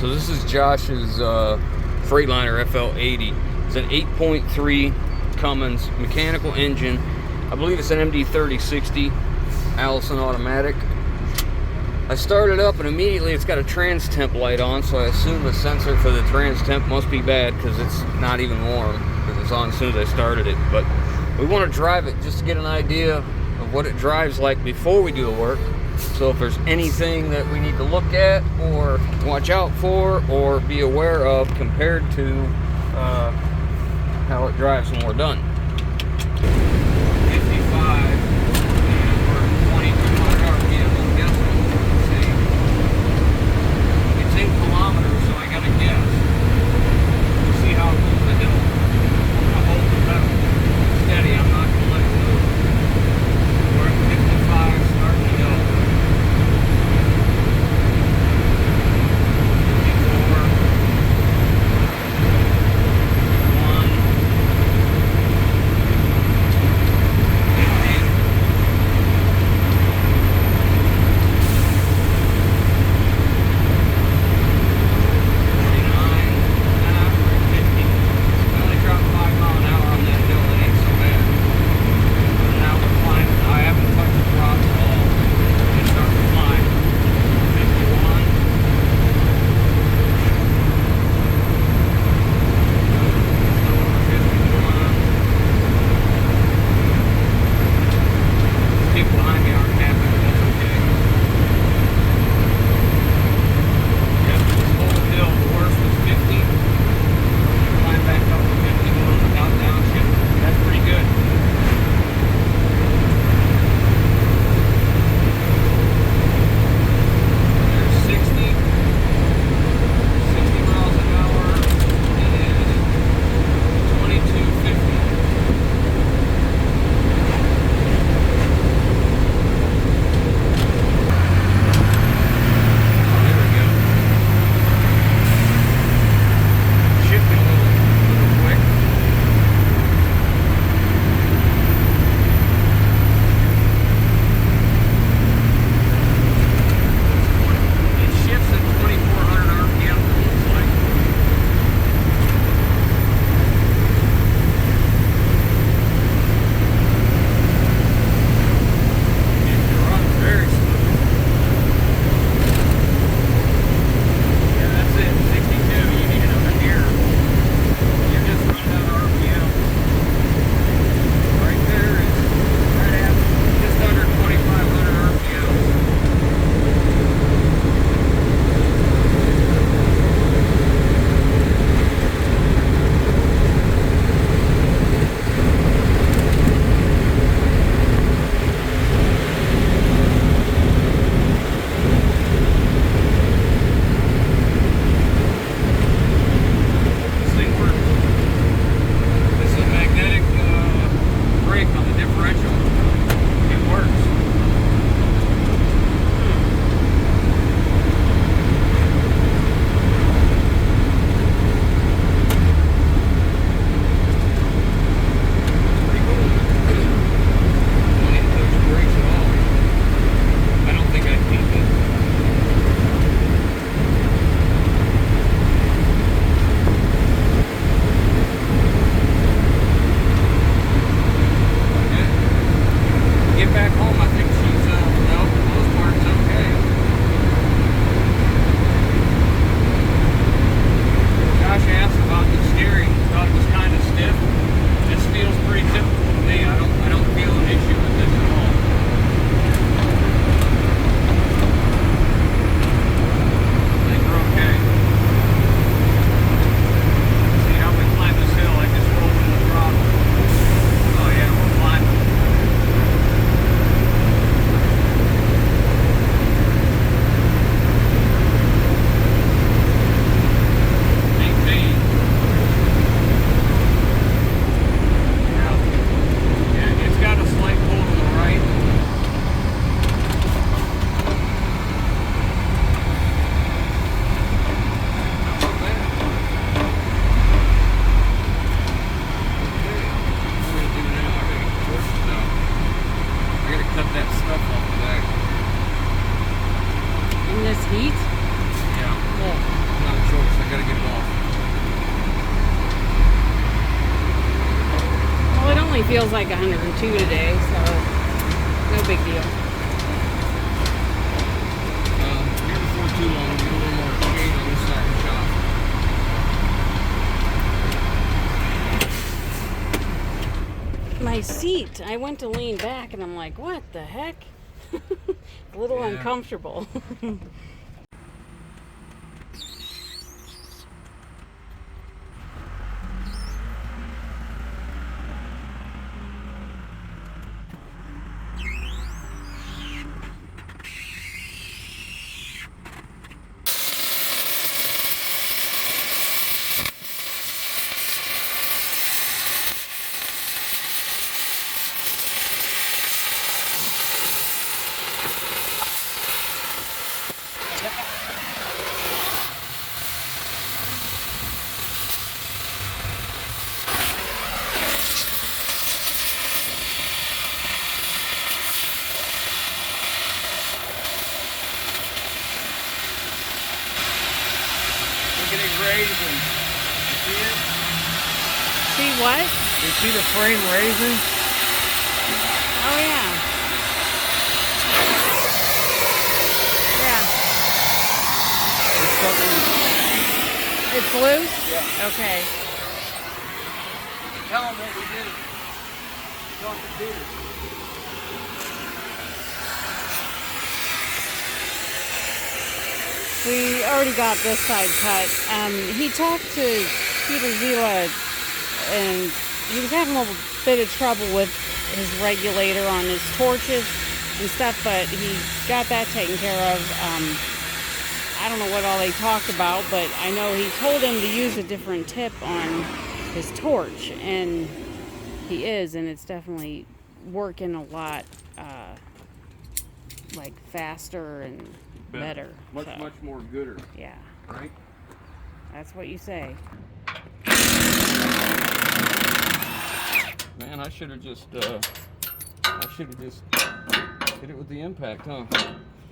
So this is Josh's Freightliner FL80. It's an 8.3 Cummins mechanical engine. I believe it's an MD3060 Allison automatic. I started up and immediately it's got a trans temp light on, so I assume the sensor for the trans temp must be bad because it's not even warm. It was on as soon as I started it. But we want to drive it just to get an idea of what it drives like before we do the work. So if there's anything that we need to look at or watch out for or be aware of compared to how it drives when we're done. 55 or 2200 RPM, I'm guessing. Let's see. It's in kilometers, so I gotta guess. We'll see how it moves the hill. I'm gonna hold the pedal steady, I'm not gonna let it move. We're at 55, starting to go. 54. 1. feels like 102 today, so no big deal. Here before too long, we'll get a little more shade on this side of the shop. My seat, I went to lean back and I'm like, what the heck? A little uncomfortable. Raising. You see it? See what? You see the frame raising? Oh yeah. Yeah. It's loose? Yeah. Okay. Tell them what we did. Talk to Peter. We already got this side cut. He talked to Peter Zila, and he was having a little bit of trouble with his regulator on his torches and stuff, but he got that taken care of. I don't know what all they talked about, but I know he told him to use a different tip on his torch, and he is, and it's definitely working a lot like faster and better. Much more gooder. Yeah. Right? That's what you say. Man, I should have just hit it with the impact, huh?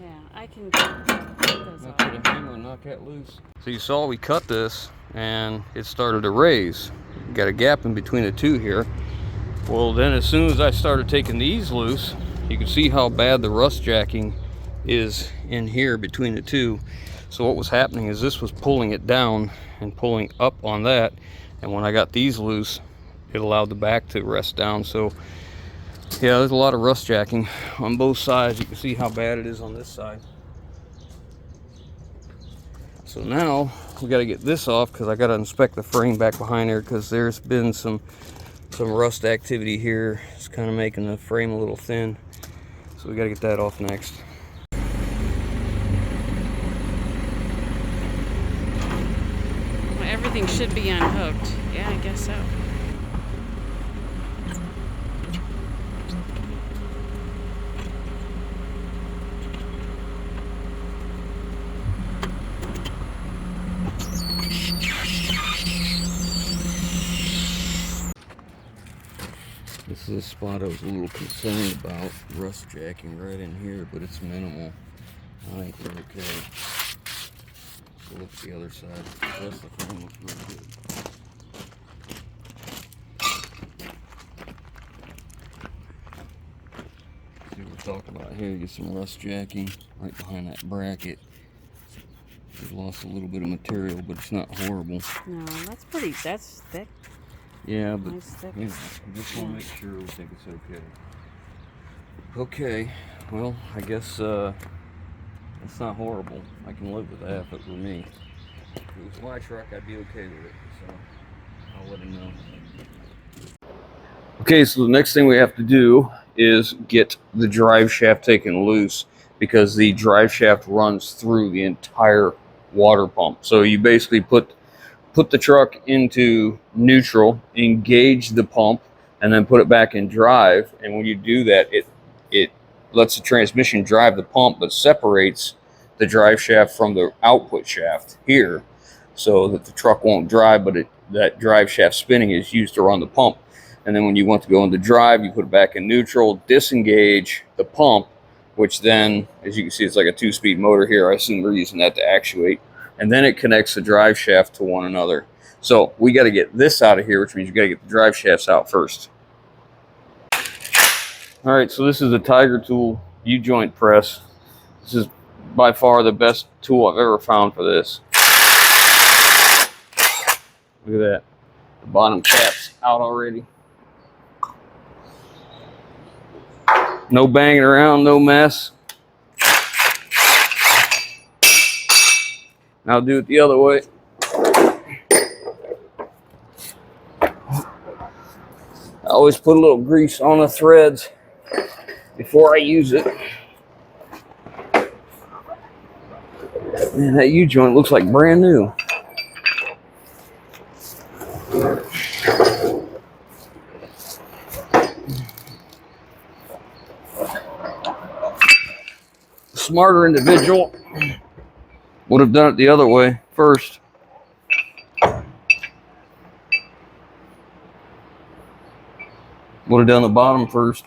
Yeah, I can get those I'll off. put a hammer and knock that loose. So you saw we cut this and it started to raise. Got a gap in between the two here. Well, then as soon as I started taking these loose, you can see how bad the rust jacking is in here between the two. So what was happening is this was pulling it down and pulling up on that, and when I got these loose, it allowed the back to rest down. So yeah, there's a lot of rust jacking on both sides. You can see how bad it is on this side. So now we got to get this off because I got to inspect the frame back behind there, because there's been some rust activity here. It's kind of making the frame a little thin, so we got to get that off next. Everything should be unhooked. Yeah, I guess so. This is a spot I was a little concerned about, rust jacking right in here, but it's minimal. I think we're okay. So look at the other side. The rest of the frame looks really good. See what we're talking about here. You get some rust jacking right behind that bracket. We've lost a little bit of material, but it's not horrible. No, that's pretty. That's thick. Yeah, but Nice thick. you know, we just want to make sure we think it's okay. Okay, well, I guess it's not horrible. I can live with that if it were me. If it was my truck, I'd be okay with it. So I'll let him know. Okay, so the next thing we have to do is get the drive shaft taken loose, because the drive shaft runs through the entire water pump. So you basically put the truck into neutral, engage the pump, and then put it back in drive. And when you do that, it lets the transmission drive the pump, but separates the drive shaft from the output shaft here, so that the truck won't drive, but that drive shaft spinning is used to run the pump. And then when you want to go into drive, you put it back in neutral, disengage the pump, which then, as you can see, it's like a 2-speed motor here. I assume we're using that to actuate. And then it connects the drive shaft to one another. So we got to get this out of here, which means you got to get the drive shafts out first. All right, so this is a Tiger Tool U-joint press. This is by far the best tool I've ever found for this. Look at that. The bottom cap's out already. No banging around, no mess. Now I'll do it the other way. I always put a little grease on the threads before I use it. Man, that U-joint looks like brand new. A smarter individual would have done it the other way first. Would have done the bottom first.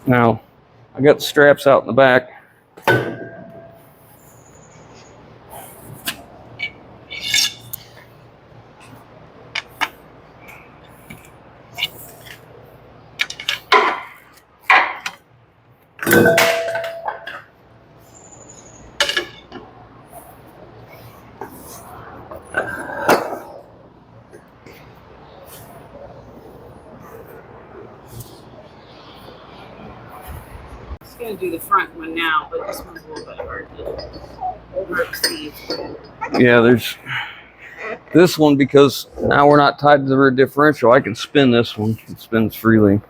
Now, I got the straps out in the back. Going to do the front one now, but this one's a little bit hard to see. Yeah, there's this one, because now we're not tied to the rear differential. I can spin this one. It spins freely.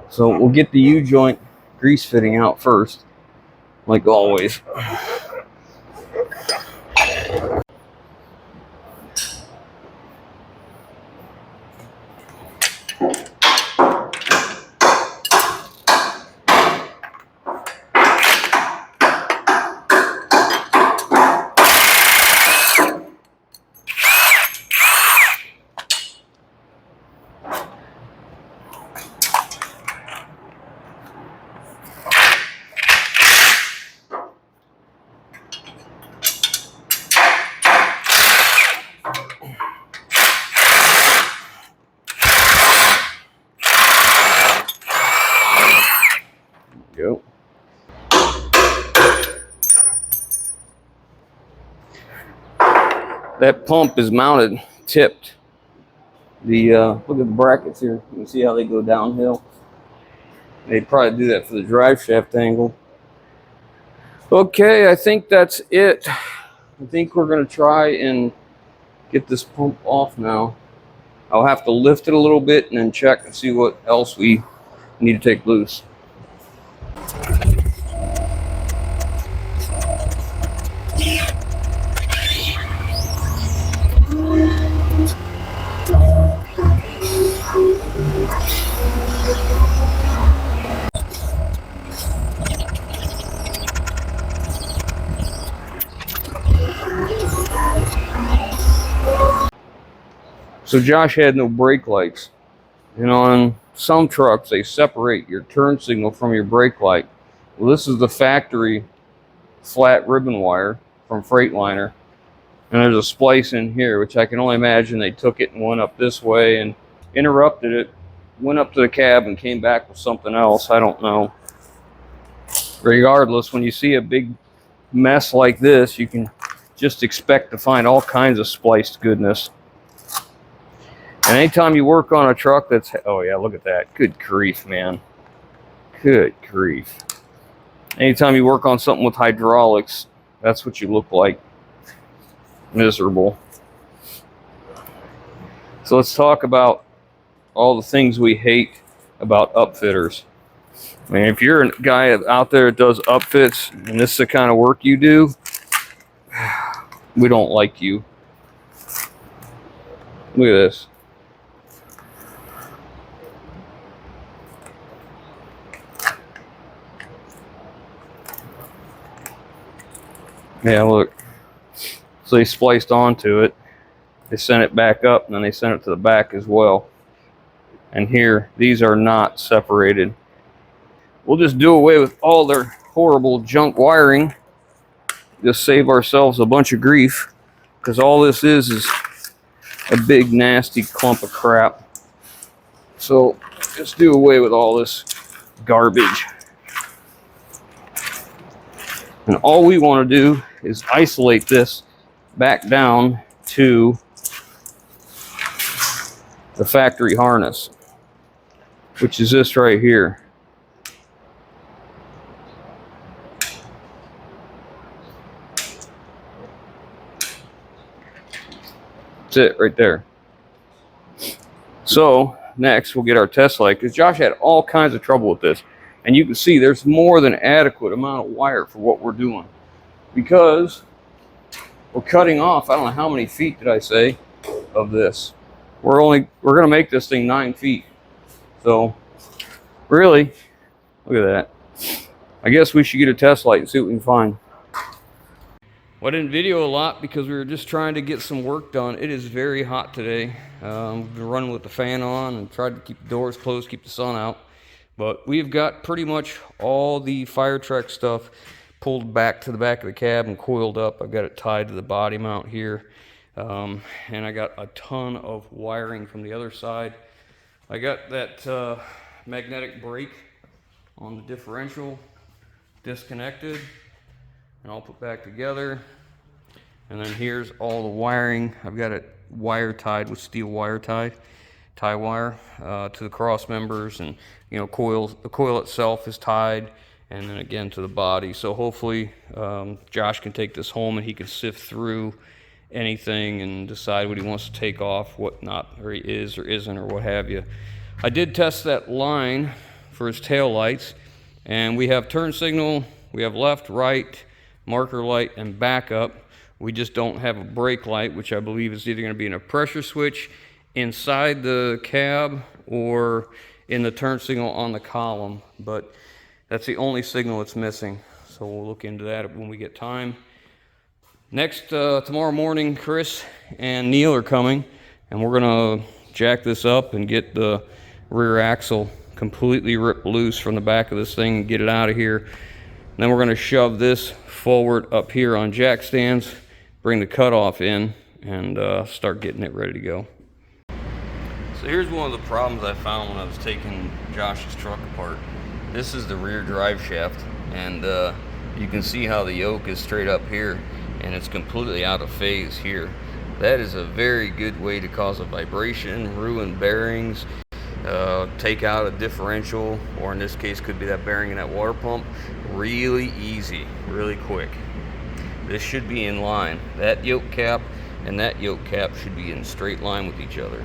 So we'll get the U-joint grease fitting out first, like always. Go. That pump is mounted, tipped. The look at the brackets here. You can see how they go downhill. They'd probably do that for the drive shaft angle. Okay, I think that's it. I think we're gonna try and get this pump off now. I'll have to lift it a little bit and then check and see what else we need to take loose. So Josh had no brake lights, and on some trucks they separate your turn signal from your brake light. Well, this is the factory flat ribbon wire from Freightliner, and there's a splice in here, which I can only imagine they took it and went up this way and interrupted it, went up to the cab and came back with something else. I don't know. Regardless, when you see a big mess like this, you can just expect to find all kinds of spliced goodness. And anytime you work on a truck that's, oh yeah, look at that. Good grief, man. Good grief. Anytime you work on something with hydraulics, that's what you look like. Miserable. So let's talk about all the things we hate about upfitters. I mean, if you're a guy out there that does upfits and this is the kind of work you do, we don't like you. Look at this. Yeah, look. So they spliced onto it. They sent it back up, and then they sent it to the back as well. And here, these are not separated. We'll just do away with all their horrible junk wiring. Just save ourselves a bunch of grief. Because all this is a big, nasty clump of crap. So, just do away with all this garbage. And all we want to do is isolate this back down to the factory harness, which is this right here. That's it right there. So next we'll get our test light, because Josh had all kinds of trouble with this. And you can see there's more than adequate amount of wire for what we're doing. Because we're cutting off, I don't know how many feet did I say, of this. We're gonna make this thing 9 feet. So really, look at that. I guess we should get a test light and see what we can find. Well, I didn't video a lot because we were just trying to get some work done. It is very hot today. We've been running with the fan on and tried to keep the doors closed, keep the sun out. But we've got pretty much all the FIRETRUCK stuff pulled back to the back of the cab and coiled up. I've got it tied to the body mount here. And I got a ton of wiring from the other side. I got that magnetic brake on the differential disconnected and all put back together. And then here's all the wiring. I've got it wire tied with steel wire tie wire to the cross members, and the coil itself is tied, and then again to the body. So hopefully Josh can take this home and he can sift through anything and decide what he wants to take off, what not, or he is or isn't, or what have you. I did test that line for his tail lights, and we have turn signal, we have left, right, marker light, and backup. We just don't have a brake light, which I believe is either going to be in a pressure switch inside the cab or in the turn signal on the column. But that's the only signal that's missing. So we'll look into that when we get time. Next, tomorrow morning, Chris and Neil are coming, and we're going to jack this up and get the rear axle completely ripped loose from the back of this thing and get it out of here. And then we're going to shove this forward up here on jack stands, bring the cutoff in, and start getting it ready to go. So here's one of the problems I found when I was taking Josh's truck apart. This is the rear drive shaft, and you can see how the yoke is straight up here, and it's completely out of phase here. That is a very good way to cause a vibration, ruin bearings, take out a differential, or in this case could be that bearing in that water pump. Really easy, really quick. This should be in line. That yoke cap and that yoke cap should be in straight line with each other.